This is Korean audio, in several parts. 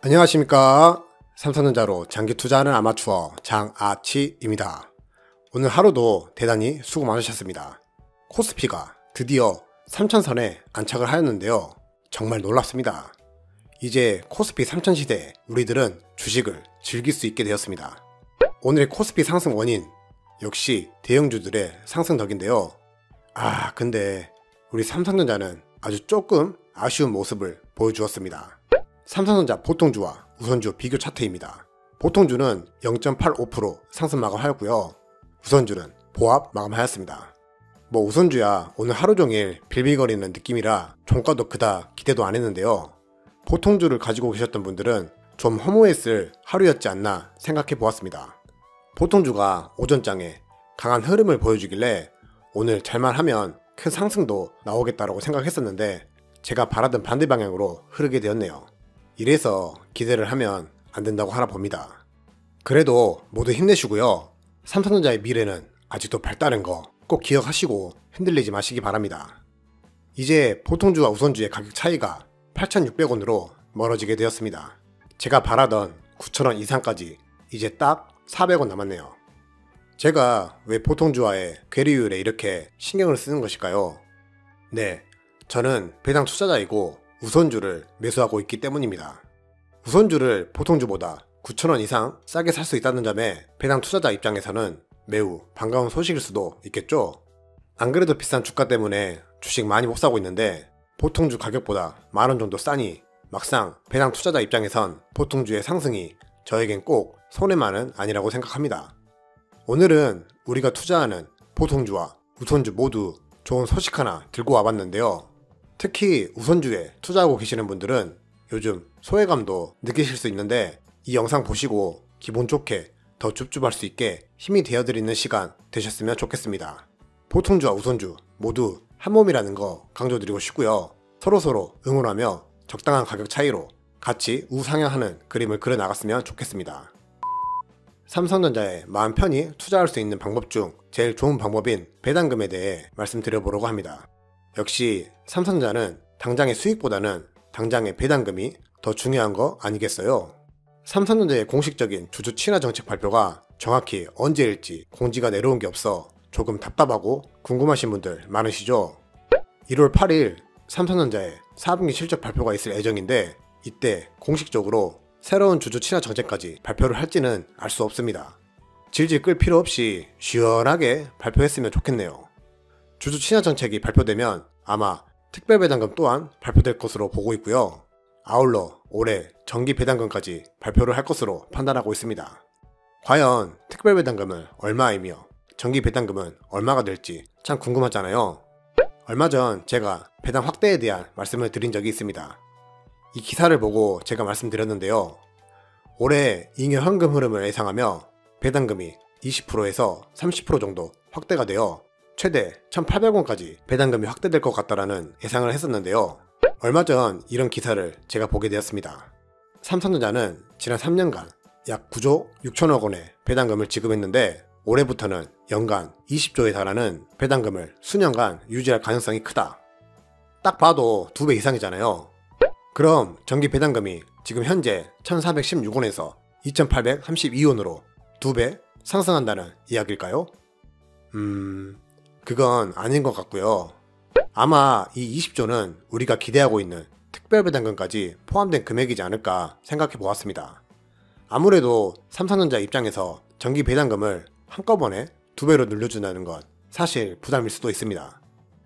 안녕하십니까. 삼성전자로 장기 투자하는 아마추어 장아치입니다. 오늘 하루도 대단히 수고 많으셨습니다. 코스피가 드디어 3000선에 안착을 하였는데요. 정말 놀랍습니다. 이제 코스피 3000 시대에 우리들은 주식을 즐길 수 있게 되었습니다. 오늘의 코스피 상승 원인 역시 대형주들의 상승 덕인데요. 근데 우리 삼성전자는 아주 조금 아쉬운 모습을 보여주었습니다. 삼성전자 보통주와 우선주 비교 차트입니다. 보통주는 0.85% 상승 마감하였고요. 우선주는 보합 마감하였습니다. 우선주야 오늘 하루종일 빌빌거리는 느낌이라 종가도 그다 기대도 안했는데요. 보통주를 가지고 계셨던 분들은 좀 허무했을 하루였지 않나 생각해 보았습니다. 보통주가 오전장에 강한 흐름을 보여주길래 오늘 잘만 하면 큰 상승도 나오겠다라고 생각했었는데 제가 바라던 반대 방향으로 흐르게 되었네요. 이래서 기대를 하면 안 된다고 하나 봅니다. 그래도 모두 힘내시고요. 삼성전자의 미래는 아직도 밝다는 거 꼭 기억하시고 흔들리지 마시기 바랍니다. 이제 보통주와 우선주의 가격 차이가 8,600원으로 멀어지게 되었습니다. 제가 바라던 9,000원 이상까지 이제 딱 400원 남았네요. 제가 왜 보통주와의 괴리율에 이렇게 신경을 쓰는 것일까요? 네, 저는 배당 투자자이고 우선주를 매수하고 있기 때문입니다. 우선주를 보통주보다 9,000원 이상 싸게 살 수 있다는 점에 배당 투자자 입장에서는 매우 반가운 소식일 수도 있겠죠? 안 그래도 비싼 주가 때문에 주식 많이 못 사고 있는데 보통주 가격보다 만원 정도 싸니 막상 배당 투자자 입장에선 보통주의 상승이 저에겐 꼭 손해만은 아니라고 생각합니다. 오늘은 우리가 투자하는 보통주와 우선주 모두 좋은 소식 하나 들고 와봤는데요. 특히 우선주에 투자하고 계시는 분들은 요즘 소외감도 느끼실 수 있는데 이 영상 보시고 기분 좋게 더 줍줍할 수 있게 힘이 되어드리는 시간 되셨으면 좋겠습니다. 보통주와 우선주 모두 한 몸이라는 거 강조드리고 싶고요. 서로서로 응원하며 적당한 가격 차이로 같이 우상향하는 그림을 그려나갔으면 좋겠습니다. 삼성전자에 마음 편히 투자할 수 있는 방법 중 제일 좋은 방법인 배당금에 대해 말씀드려보려고 합니다. 역시 삼성전자는 당장의 수익보다는 당장의 배당금이 더 중요한 거 아니겠어요? 삼성전자의 공식적인 주주 친화 정책 발표가 정확히 언제일지 공지가 내려온 게 없어 조금 답답하고 궁금하신 분들 많으시죠? 1월 8일 삼성전자의 4분기 실적 발표가 있을 예정인데 이때 공식적으로 새로운 주주 친화 정책까지 발표를 할지는 알 수 없습니다. 질질 끌 필요 없이 시원하게 발표했으면 좋겠네요. 주주 친화 정책이 발표되면 아마 특별 배당금 또한 발표될 것으로 보고 있고요. 아울러 올해 정기 배당금까지 발표를 할 것으로 판단하고 있습니다. 과연 특별 배당금은 얼마이며 정기 배당금은 얼마가 될지 참 궁금하잖아요. 얼마 전 제가 배당 확대에 대한 말씀을 드린 적이 있습니다. 이 기사를 보고 제가 말씀드렸는데요. 올해 잉여 현금 흐름을 예상하며 배당금이 20%에서 30% 정도 확대가 되어 최대 1,800원까지 배당금이 확대될 것 같다라는 예상을 했었는데요. 얼마 전 이런 기사를 제가 보게 되었습니다. 삼성전자는 지난 3년간 약 9조 6천억 원의 배당금을 지급했는데 올해부터는 연간 20조에 달하는 배당금을 수년간 유지할 가능성이 크다. 딱 봐도 2배 이상이잖아요. 그럼 정기 배당금이 지금 현재 1,416원에서 2,832원으로 2배 상승한다는 이야기일까요? 그건 아닌 것 같고요. 아마 이 20조는 우리가 기대하고 있는 특별배당금까지 포함된 금액이지 않을까 생각해 보았습니다. 아무래도 삼성전자 입장에서 정기 배당금을 한꺼번에 2배로 늘려준다는 건 사실 부담일 수도 있습니다.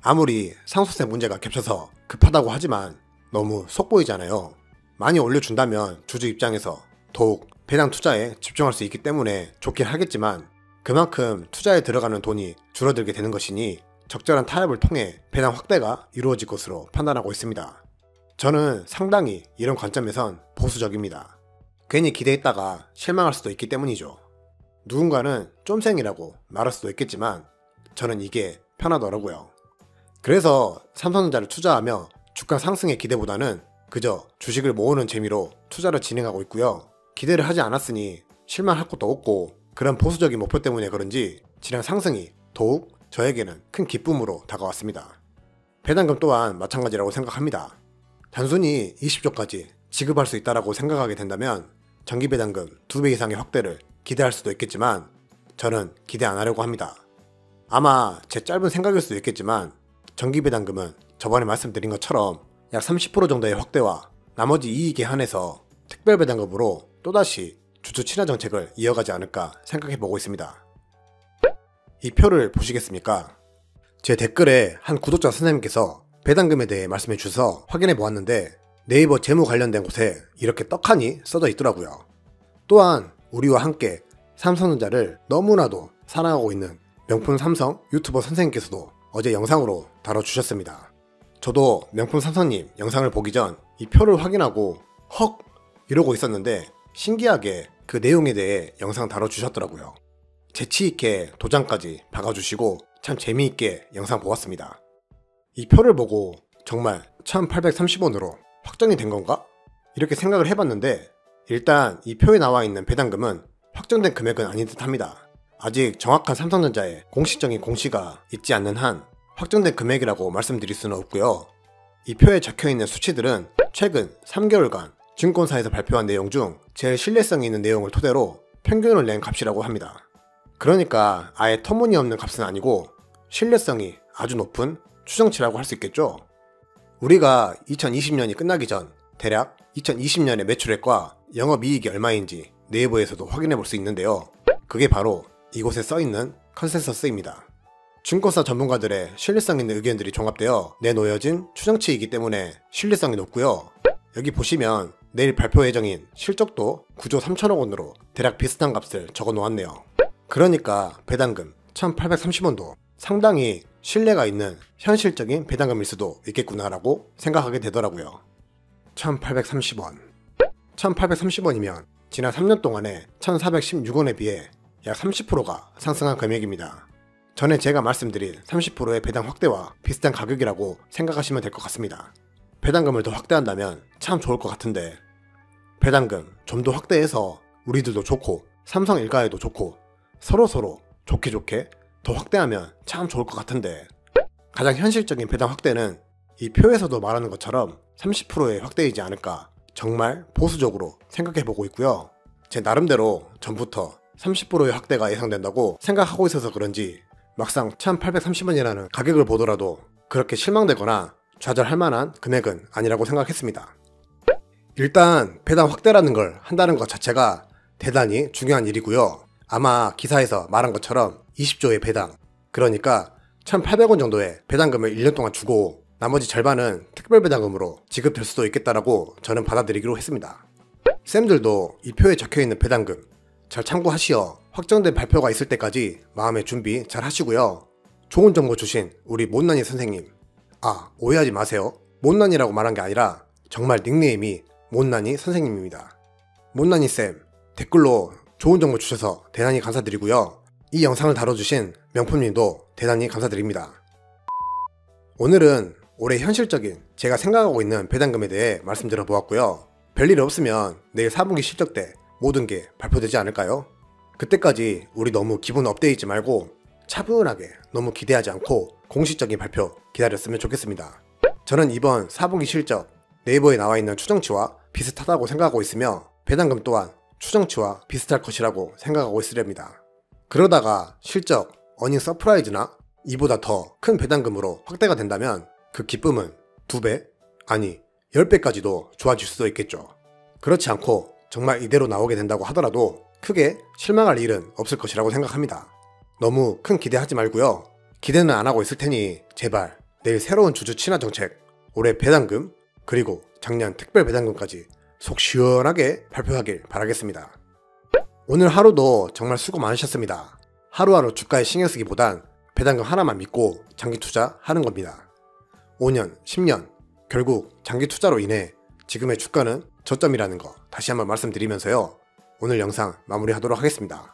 아무리 상속세 문제가 겹쳐서 급하다고 하지만 너무 속보이잖아요. 많이 올려준다면 주주 입장에서 더욱 배당 투자에 집중할 수 있기 때문에 좋긴 하겠지만 그만큼 투자에 들어가는 돈이 줄어들게 되는 것이니 적절한 타협을 통해 배당 확대가 이루어질 것으로 판단하고 있습니다. 저는 상당히 이런 관점에선 보수적입니다. 괜히 기대했다가 실망할 수도 있기 때문이죠. 누군가는 쫌생이라고 말할 수도 있겠지만 저는 이게 편하더라고요. 그래서 삼성전자를 투자하며 주가 상승의 기대보다는 그저 주식을 모으는 재미로 투자를 진행하고 있고요. 기대를 하지 않았으니 실망할 것도 없고 그런 보수적인 목표 때문에 그런지 지난 상승이 더욱 저에게는 큰 기쁨으로 다가왔습니다. 배당금 또한 마찬가지라고 생각합니다. 단순히 20조까지 지급할 수 있다고 생각하게 된다면 정기 배당금 2배 이상의 확대를 기대할 수도 있겠지만 저는 기대 안 하려고 합니다. 아마 제 짧은 생각일 수도 있겠지만 정기 배당금은 저번에 말씀드린 것처럼 약 30% 정도의 확대와 나머지 이익에 한해서 특별 배당금으로 또다시 주주 친화 정책을 이어가지 않을까 생각해보고 있습니다. 이 표를 보시겠습니까? 제 댓글에 한 구독자 선생님께서 배당금에 대해 말씀해 주셔서 확인해 보았는데 네이버 재무 관련된 곳에 이렇게 떡하니 써져 있더라고요. 또한 우리와 함께 삼성전자를 너무나도 사랑하고 있는 명품 삼성 유튜버 선생님께서도 어제 영상으로 다뤄주셨습니다. 저도 명품 삼성님 영상을 보기 전 이 표를 확인하고 헉! 이러고 있었는데 신기하게 그 내용에 대해 영상 다뤄주셨더라고요. 재치있게 도장까지 박아주시고 참 재미있게 영상 보았습니다. 이 표를 보고 정말 1830원으로 확정이 된 건가? 이렇게 생각을 해봤는데 일단 이 표에 나와 있는 배당금은 확정된 금액은 아닌 듯 합니다. 아직 정확한 삼성전자의 공식적인 공시가 있지 않는 한 확정된 금액이라고 말씀드릴 수는 없고요. 이 표에 적혀있는 수치들은 최근 3개월간 증권사에서 발표한 내용 중 제일 신뢰성이 있는 내용을 토대로 평균을 낸 값이라고 합니다. 그러니까 아예 터무니없는 값은 아니고 신뢰성이 아주 높은 추정치라고 할 수 있겠죠. 우리가 2020년이 끝나기 전 대략 2020년의 매출액과 영업이익이 얼마인지 네이버에서도 확인해 볼 수 있는데요. 그게 바로 이곳에 써있는 컨센서스입니다. 증권사 전문가들의 신뢰성 있는 의견들이 종합되어 내놓여진 추정치이기 때문에 신뢰성이 높고요. 여기 보시면 내일 발표 예정인 실적도 9조 3천억 원으로 대략 비슷한 값을 적어 놓았네요. 그러니까 배당금 1830원도 상당히 신뢰가 있는 현실적인 배당금일 수도 있겠구나라고 생각하게 되더라고요. 1830원 1830원이면 지난 3년 동안에 1416원에 비해 약 30%가 상승한 금액입니다. 전에 제가 말씀드린 30%의 배당 확대와 비슷한 가격이라고 생각하시면 될 것 같습니다. 배당금을 더 확대한다면 참 좋을 것 같은데 배당금 좀 더 확대해서 우리들도 좋고 삼성 일가에도 좋고 서로서로 좋게 더 확대하면 참 좋을 것 같은데 가장 현실적인 배당 확대는 이 표에서도 말하는 것처럼 30%의 확대이지 않을까 정말 보수적으로 생각해보고 있고요. 제 나름대로 전부터 30%의 확대가 예상된다고 생각하고 있어서 그런지 막상 1830원이라는 가격을 보더라도 그렇게 실망되거나 좌절할 만한 금액은 아니라고 생각했습니다. 일단 배당 확대라는 걸 한다는 것 자체가 대단히 중요한 일이고요. 아마 기사에서 말한 것처럼 20조의 배당, 그러니까 1800원 정도의 배당금을 1년 동안 주고 나머지 절반은 특별 배당금으로 지급될 수도 있겠다라고 저는 받아들이기로 했습니다. 쌤들도 이 표에 적혀있는 배당금 잘 참고하시어 확정된 발표가 있을 때까지 마음의 준비 잘 하시고요. 좋은 정보 주신 우리 못난이 선생님, 오해하지 마세요. 못난이라고 말한 게 아니라 정말 닉네임이 못난이 선생님입니다. 못난이쌤, 댓글로 좋은 정보 주셔서 대단히 감사드리고요. 이 영상을 다뤄주신 명품님도 대단히 감사드립니다. 오늘은 올해 현실적인 제가 생각하고 있는 배당금에 대해 말씀드려 보았고요. 별일 없으면 내일 4분기 실적 때 모든 게 발표되지 않을까요? 그때까지 우리 너무 기분 업되이지 말고 차분하게 너무 기대하지 않고 공식적인 발표 기다렸으면 좋겠습니다. 저는 이번 4분기 실적 네이버에 나와 있는 추정치와 비슷하다고 생각하고 있으며 배당금 또한 추정치와 비슷할 것이라고 생각하고 있으렵니다. 그러다가 실적, 어닝 서프라이즈나 이보다 더 큰 배당금으로 확대가 된다면 그 기쁨은 2배? 아니 10배까지도 좋아질 수도 있겠죠. 그렇지 않고 정말 이대로 나오게 된다고 하더라도 크게 실망할 일은 없을 것이라고 생각합니다. 너무 큰 기대하지 말고요. 기대는 안 하고 있을 테니 제발 내일 새로운 주주 친화 정책, 올해 배당금, 그리고 작년 특별 배당금까지 속 시원하게 발표하길 바라겠습니다. 오늘 하루도 정말 수고 많으셨습니다. 하루하루 주가에 신경 쓰기보단 배당금 하나만 믿고 장기 투자하는 겁니다. 5년, 10년, 결국 장기 투자로 인해 지금의 주가는 저점이라는 거 다시 한번 말씀드리면서요. 오늘 영상 마무리하도록 하겠습니다.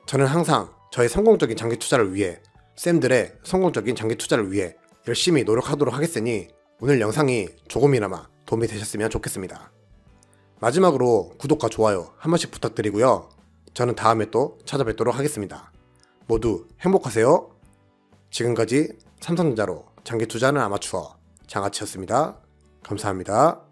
저는 항상 저의 성공적인 장기 투자를 위해 쌤들의 성공적인 장기 투자를 위해 열심히 노력하도록 하겠으니 오늘 영상이 조금이나마 도움이 되셨으면 좋겠습니다. 마지막으로 구독과 좋아요 한 번씩 부탁드리고요. 저는 다음에 또 찾아뵙도록 하겠습니다. 모두 행복하세요. 지금까지 삼성전자로 장기 투자하는 아마추어 장아치였습니다. 감사합니다.